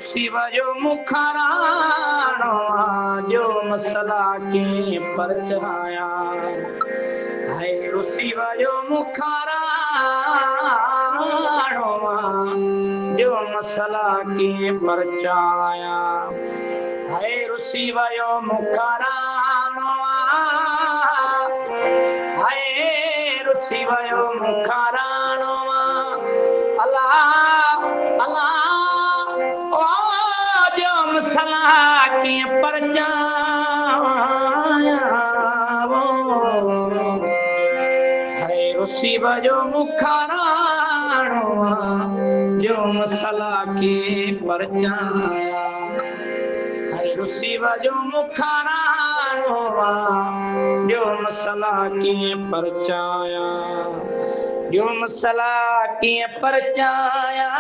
शिव जो मुखराणो जो मसला के पर चढ़ाया है। शिव जो मुखराणो जो मसला के पर चढ़ाया है। शिव जो मुखराणो है। शिव जो मुखराणो अल्लाह अल्लाह सलाह के पर है। शिव जो मुखराणो जो मसला के पर है। शिव जो मुखराणो जो मसला के पर जो मसला के परचाया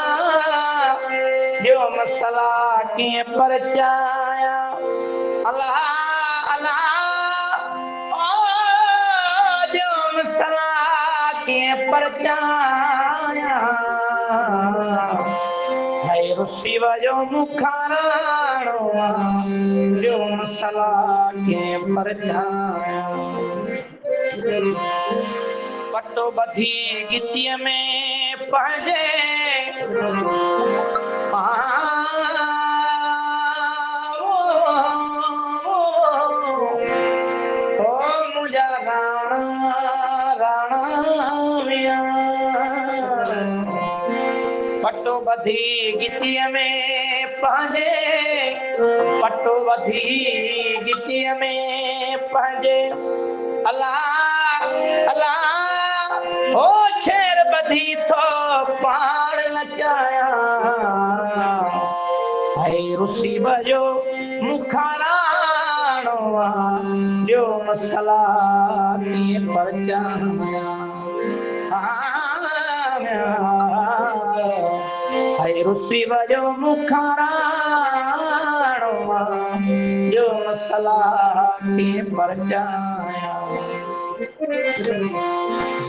जो मसला के परचाया अल्लाह अल्लाह जो मसला के परचाया है। शिव जो मुखराणो जो मसला के परचाया पटो बधी गिचीअ में पंहिंजे मुंहिंजा राणा राणा पटो बधी गिचीअ में पंहिंजे पटो बधी गिचीअ में पंहिंजे अल्लाह अल्लाह ओ शेर बधी थो पाण नचाया है। शिव जो मुखराणो जो मसला के परचाया है। शिव जो मुखराणो जो मसला के परचाया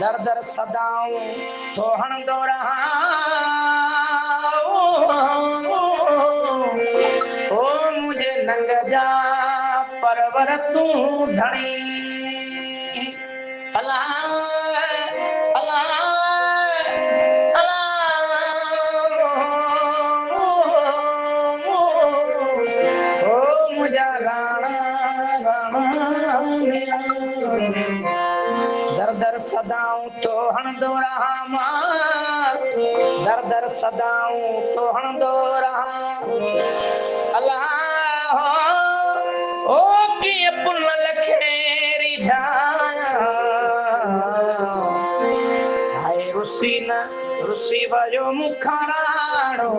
दर दर सदाऊं तो हणंदो रहां ओ मुझे नंग जा परवर तूं धणी अल्लाह अल्लाह ओ मुझा राणा राणा दर दर सदाऊं तो हणंदो रहां दर दर सदाऊं तो हणंदो रहां अल्लाह ओ कीअं पुन लखेरी झाया है। शिव जो मुखराणो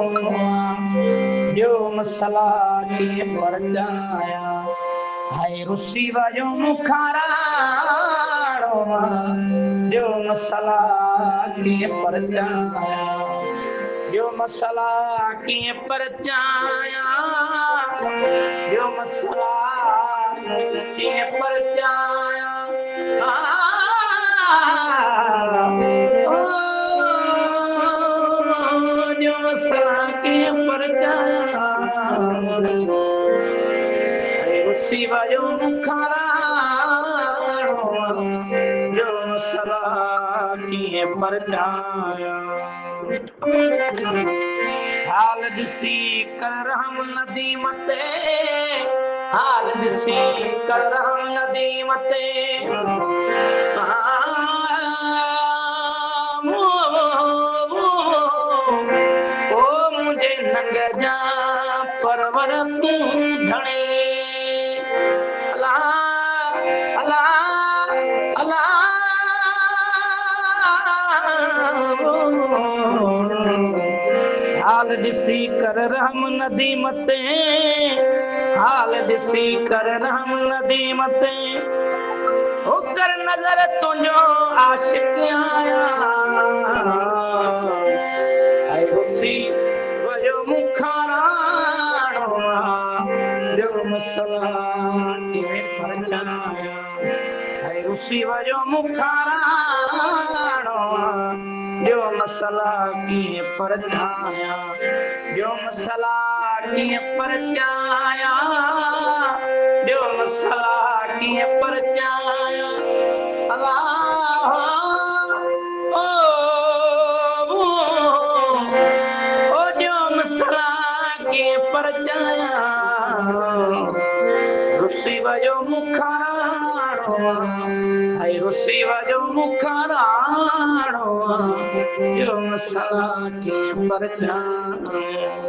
जो मसला के परचाया है। शिव जो मुखराणो जो मसला के परचाया जो मसला के परचाया जो मसला के परचाया जो मसला के परचाया शिव जो मुखराणो जो मसला के परचाया हाल ॾिसी कर रहम नदी मते हाल ॾिसी कर रहम नदी मते ओ मुझे नंग जा परवर तूं धणे अल्लाह अल्लाह अल्लाह हाल ॾिसी कर रहम नदी मते हाल ॾिसी कर रहम नदी मते हो कर नज़र तुंहिंजो आशिक़ आया है रुसी वजो मुखाराणो जो मसला कीअं परचाया जो मसला कीअं परचाया जो मसला कीअं परचाया अल्लाह ओ जो मसला कीअं परचाया रुसी वजो मुखाराणो है रुसी वजो मुखाराणो जो मसला कीअं परचाया